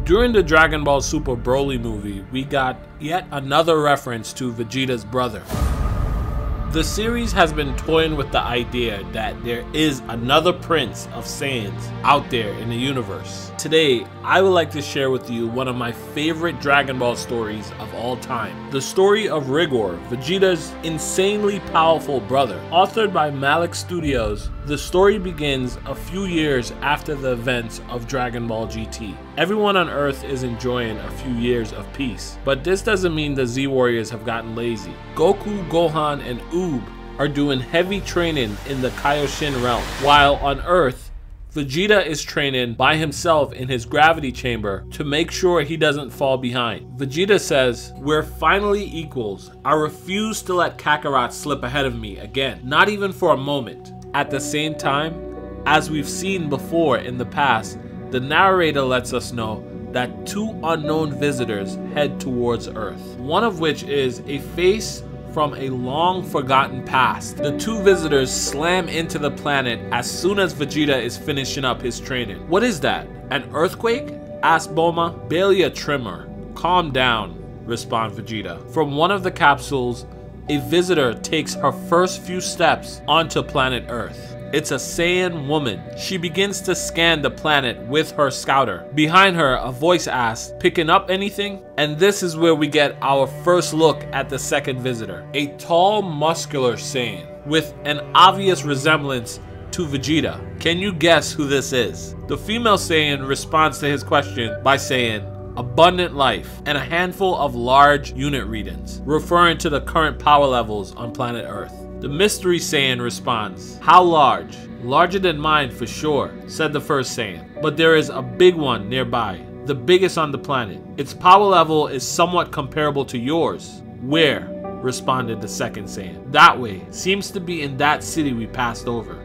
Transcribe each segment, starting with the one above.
During the Dragon Ball Super Broly movie, we got yet another reference to Vegeta's brother. The series has been toying with the idea that there is another Prince of Saiyans out there in the universe. Today, I would like to share with you one of my favorite Dragon Ball stories of all time. The story of Rigor, Vegeta's insanely powerful brother. Authored by Malik Studios, the story begins a few years after the events of Dragon Ball GT. Everyone on Earth is enjoying a few years of peace, but this doesn't mean the Z-Warriors have gotten lazy. Goku, Gohan, and Oob are doing heavy training in the Kaioshin realm, while on Earth, Vegeta is training by himself in his gravity chamber to make sure he doesn't fall behind. Vegeta says, "We're finally equals. I refuse to let Kakarot slip ahead of me again, not even for a moment." At the same time, as we've seen before in the past, the narrator lets us know that two unknown visitors head towards Earth, one of which is a face from a long forgotten past. The two visitors slam into the planet as soon as Vegeta is finishing up his training. "What is that? An earthquake?" asks Bulma. "Barely a tremor. Calm down," responds Vegeta. From one of the capsules, a visitor takes her first few steps onto planet Earth. It's a Saiyan woman. She begins to scan the planet with her scouter. Behind her, a voice asks, "Picking up anything?" And this is where we get our first look at the second visitor. A tall, muscular Saiyan with an obvious resemblance to Vegeta. Can you guess who this is? The female Saiyan responds to his question by saying, "Abundant life and a handful of large unit readings," referring to the current power levels on planet Earth. The mystery Saiyan responds, "How large?" "Larger than mine for sure," said the first Saiyan. "But there is a big one nearby, the biggest on the planet. Its power level is somewhat comparable to yours." "Where?" responded the second Saiyan. "That way. Seems to be in that city we passed over."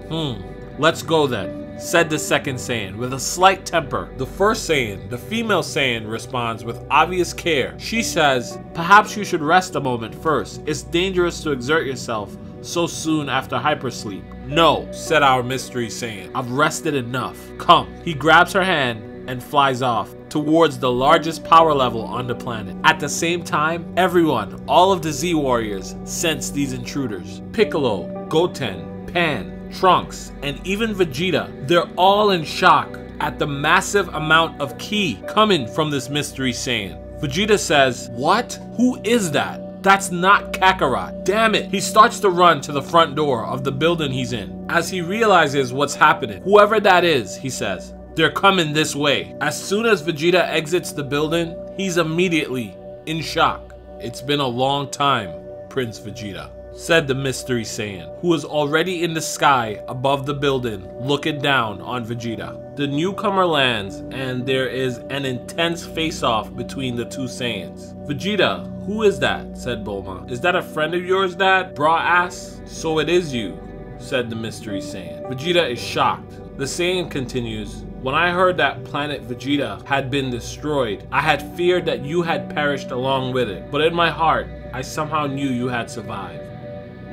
"Let's go then," said the second Saiyan with a slight temper. The first Saiyan, the female Saiyan, responds with obvious care. She says, "Perhaps you should rest a moment first. It's dangerous to exert yourself so soon after hypersleep." "No," said our mystery Saiyan. "I've rested enough. Come." He grabs her hand and flies off towards the largest power level on the planet. At the same time, everyone, all of the Z-Warriors, sense these intruders. Piccolo, Goten, Pan, Trunks, and even Vegeta, they're all in shock at the massive amount of ki coming from this mystery Saiyan. Vegeta says, "What? Who is that? That's not Kakarot. Damn it." He starts to run to the front door of the building he's in. As he realizes what's happening, "Whoever that is," he says, "they're coming this way." As soon as Vegeta exits the building, he's immediately in shock. "It's been a long time, Prince Vegeta," said the mystery Saiyan, who was already in the sky above the building looking down on Vegeta. The newcomer lands and there is an intense face-off between the two Saiyans. "Vegeta, who is that?" said Bulma. "Is that a friend of yours, Dad?" Bra asks. "So it is you," said the mystery Saiyan. Vegeta is shocked. The Saiyan continues, "When I heard that planet Vegeta had been destroyed, I had feared that you had perished along with it. But in my heart, I somehow knew you had survived.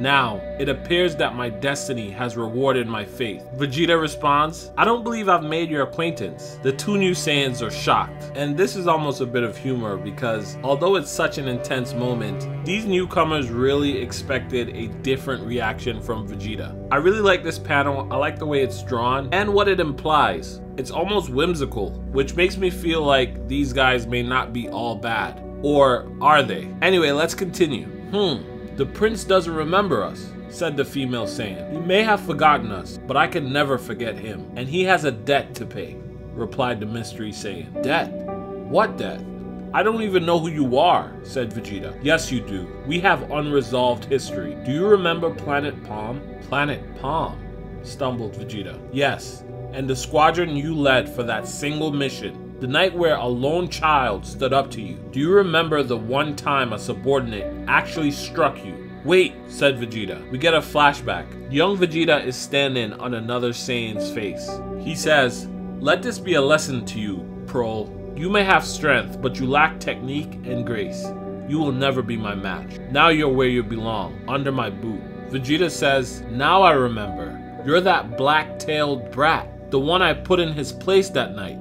Now, it appears that my destiny has rewarded my faith." Vegeta responds, "I don't believe I've made your acquaintance." The two new Saiyans are shocked, and this is almost a bit of humor because although it's such an intense moment, these newcomers really expected a different reaction from Vegeta. I really like this panel. I like the way it's drawn and what it implies. It's almost whimsical, which makes me feel like these guys may not be all bad. Or are they? Anyway, let's continue. "The prince doesn't remember us," said the female Saiyan. "He may have forgotten us, but I can never forget him. And he has a debt to pay," replied the mystery Saiyan. "Debt? What debt?" "I don't even know who you are," said Vegeta. "Yes, you do. We have unresolved history. Do you remember Planet Palm?" "Planet Palm?" stumbled Vegeta. "Yes, and the squadron you led for that single mission. The night where a lone child stood up to you. Do you remember the one time a subordinate actually struck you?" "Wait," said Vegeta. We get a flashback. Young Vegeta is standing on another Saiyan's face. He says, "Let this be a lesson to you, Prol. You may have strength, but you lack technique and grace. You will never be my match. Now you're where you belong, under my boot." Vegeta says, "Now I remember. You're that black-tailed brat, the one I put in his place that night.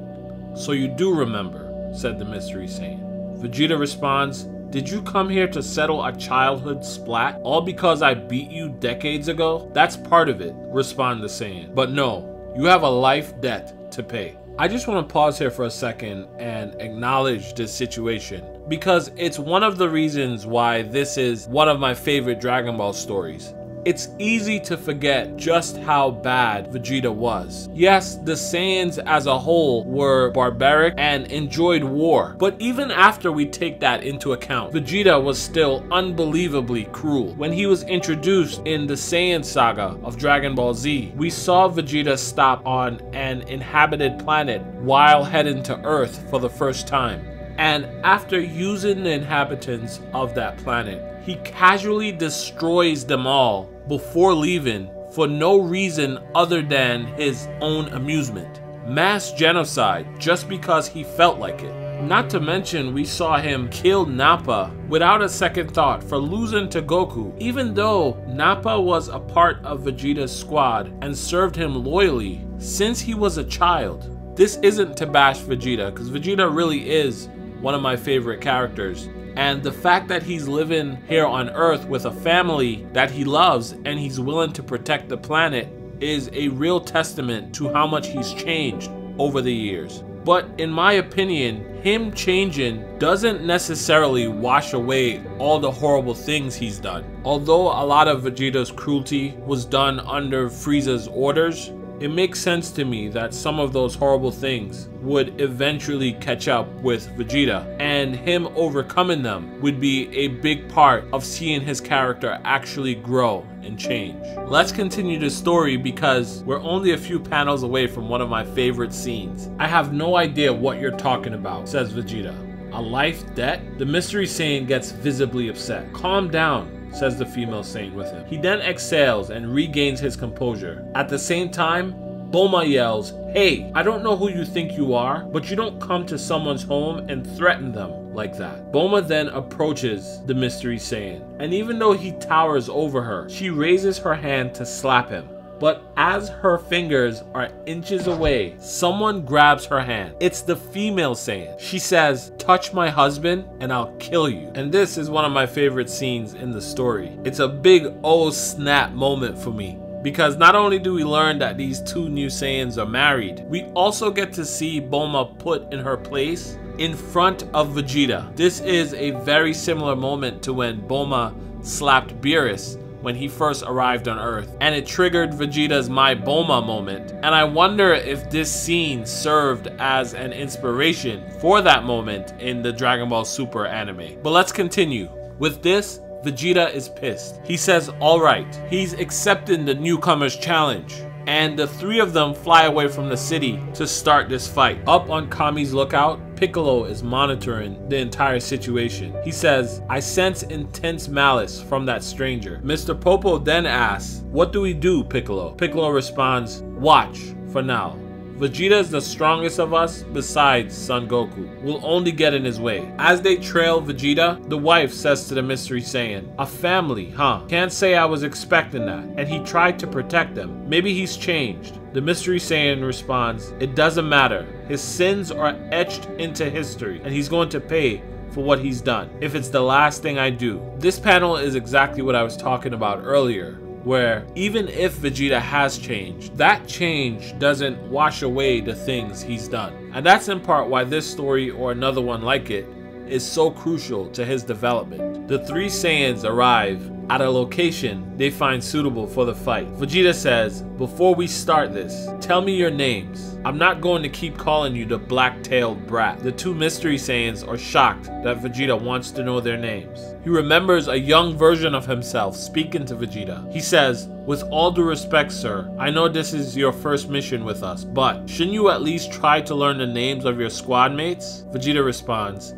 So you do remember." said the Mystery Saiyan. Vegeta responds, "Did you come here to settle a childhood splat? All because I beat you decades ago? That's part of it," responds the Saiyan. "But no, you have a life debt to pay." I just want to pause here for a second and acknowledge this situation, because it's one of the reasons why this is one of my favorite Dragon Ball stories. It's easy to forget just how bad Vegeta was. Yes, the Saiyans as a whole were barbaric and enjoyed war, but even after we take that into account, Vegeta was still unbelievably cruel. When he was introduced in the Saiyan saga of Dragon Ball Z, we saw Vegeta stop on an inhabited planet while heading to Earth for the first time. And after using the inhabitants of that planet, he casually destroys them all before leaving for no reason other than his own amusement. Mass genocide just because he felt like it. Not to mention, we saw him kill Nappa without a second thought for losing to Goku, even though Nappa was a part of Vegeta's squad and served him loyally since he was a child. This isn't to bash Vegeta, because Vegeta really is one of my favorite characters. And the fact that he's living here on Earth with a family that he loves and he's willing to protect the planet is a real testament to how much he's changed over the years. But in my opinion, him changing doesn't necessarily wash away all the horrible things he's done. Although a lot of Vegeta's cruelty was done under Frieza's orders, it makes sense to me that some of those horrible things would eventually catch up with Vegeta, and him overcoming them would be a big part of seeing his character actually grow and change. Let's continue the story because we're only a few panels away from one of my favorite scenes. "I have no idea what you're talking about," says Vegeta. "A life debt?" The Mystery Saiyan gets visibly upset. "Calm down," says the female Saiyan with him. He then exhales and regains his composure. At the same time, Bulma yells, "Hey, I don't know who you think you are, but you don't come to someone's home and threaten them like that." Bulma then approaches the Mystery Saiyan, and even though he towers over her, she raises her hand to slap him. But as her fingers are inches away, someone grabs her hand. It's the female Saiyan. She says, "Touch my husband and I'll kill you." And this is one of my favorite scenes in the story. It's a big oh snap moment for me, because not only do we learn that these two new Saiyans are married, we also get to see Bulma put in her place in front of Vegeta. This is a very similar moment to when Bulma slapped Beerus when he first arrived on Earth, and it triggered Vegeta's My Bulma moment. And I wonder if this scene served as an inspiration for that moment in the Dragon Ball Super anime. But let's continue. With this, Vegeta is pissed. He says, "Alright," he's accepting the newcomer's challenge. And the three of them fly away from the city to start this fight. Up on Kami's lookout, Piccolo is monitoring the entire situation. He says, "I sense intense malice from that stranger." Mr. Popo then asks, "What do we do, Piccolo?" Piccolo responds, "Watch for now. Vegeta is the strongest of us besides Son Goku. We'll only get in his way." As they trail Vegeta, the wife says to the Mystery Saiyan, "A family, huh? Can't say I was expecting that." And he tried to protect them. Maybe he's changed. The Mystery Saiyan responds, "It doesn't matter. His sins are etched into history, and he's going to pay for what he's done, if it's the last thing I do." This panel is exactly what I was talking about earlier, where even if Vegeta has changed, that change doesn't wash away the things he's done. And that's in part why this story, or another one like it, is so crucial to his development. The three Saiyans arrive at a location they find suitable for the fight. Vegeta says, "Before we start this, tell me your names. I'm not going to keep calling you the black-tailed brat." The two Mystery Saiyans are shocked that Vegeta wants to know their names. He remembers a young version of himself speaking to Vegeta. He says, "With all due respect, sir, I know this is your first mission with us, but shouldn't you at least try to learn the names of your squad mates?" Vegeta responds,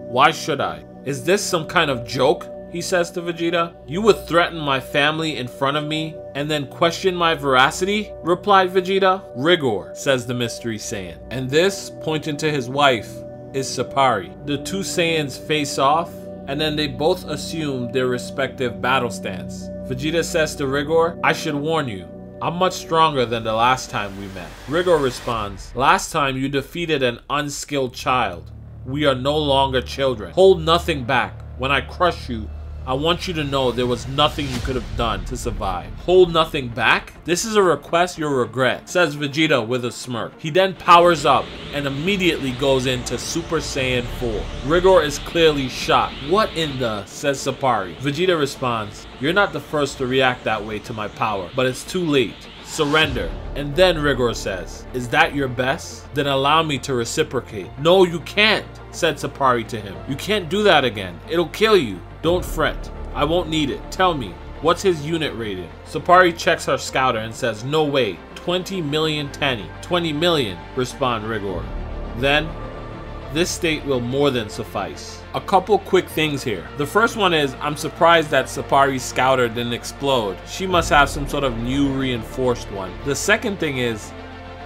"Why should I? Is this some kind of joke?" he says to Vegeta. "You would threaten my family in front of me and then question my veracity?" replied Vegeta. "Rigor," says the Mystery Saiyan. And this, pointing to his wife, is Sapari. The two Saiyans face off, and then they both assume their respective battle stance. Vegeta says to Rigor, "I should warn you, I'm much stronger than the last time we met." Rigor responds, "Last time you defeated an unskilled child. We are no longer children. Hold nothing back. When I crush you, I want you to know there was nothing you could have done to survive. Hold nothing back? This is a request you'll regret, says Vegeta with a smirk. He then powers up and immediately goes into Super Saiyan 4. Rigor is clearly shocked. What in the, says Sapari. Vegeta responds, you're not the first to react that way to my power, but it's too late. Surrender. And then Rigor says, is that your best? Then allow me to reciprocate. No, you can't, said Sapari to him. You can't do that again. It'll kill you. Don't fret. I won't need it. Tell me, what's his unit rating? Sapari checks her scouter and says, no way. 20 million Tenny. 20 million, respond Rigor. Then, this state will more than suffice. A couple quick things here. The first one is, I'm surprised that Sapari's scouter didn't explode. She must have some sort of new reinforced one. The second thing is,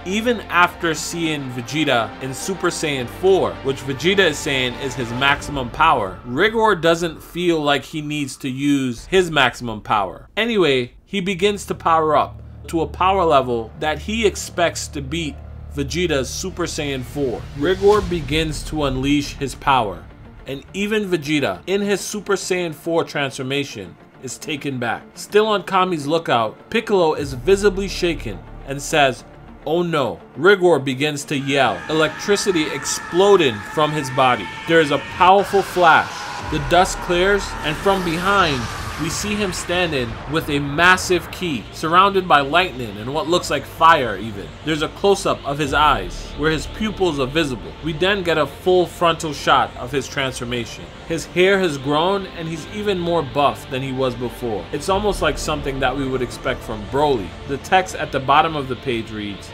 even after seeing Vegeta in Super Saiyan 4, which Vegeta is saying is his maximum power, Rigor doesn't feel like he needs to use his maximum power. Anyway, he begins to power up to a power level that he expects to beat Vegeta's Super Saiyan 4. Rigor begins to unleash his power, and even Vegeta, in his Super Saiyan 4 transformation, is taken back. Still on Kami's lookout, Piccolo is visibly shaken and says, oh no. Rigor begins to yell, electricity exploding from his body. There is a powerful flash. The dust clears, and from behind, we see him standing with a massive key, surrounded by lightning and what looks like fire even. There's a close-up of his eyes, where his pupils are visible. We then get a full frontal shot of his transformation. His hair has grown, and he's even more buff than he was before. It's almost like something that we would expect from Broly. The text at the bottom of the page reads,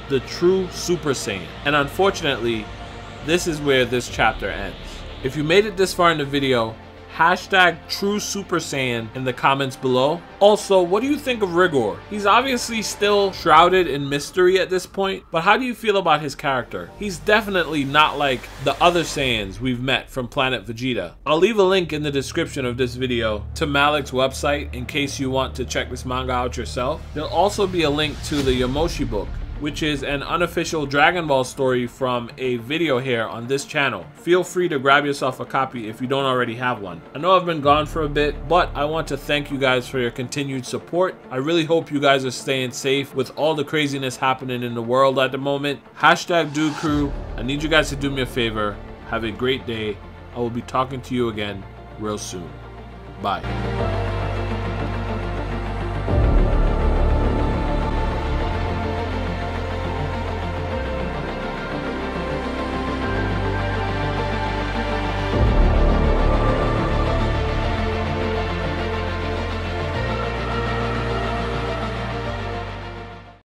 the true Super Saiyan. And unfortunately, this is where this chapter ends. If you made it this far in the video, hashtag True Super Saiyan in the comments below. Also, what do you think of Rigor? He's obviously still shrouded in mystery at this point, but how do you feel about his character? He's definitely not like the other Saiyans we've met from Planet Vegeta. I'll leave a link in the description of this video to Malik's website in case you want to check this manga out yourself. There'll also be a link to the Yamoshi book, which is an unofficial Dragon Ball story from a video here on this channel. Feel free to grab yourself a copy if you don't already have one. I know I've been gone for a bit, but I want to thank you guys for your continued support. I really hope you guys are staying safe with all the craziness happening in the world at the moment. Hashtag Dude Crew. I need you guys to do me a favor. Have a great day. I will be talking to you again real soon. Bye.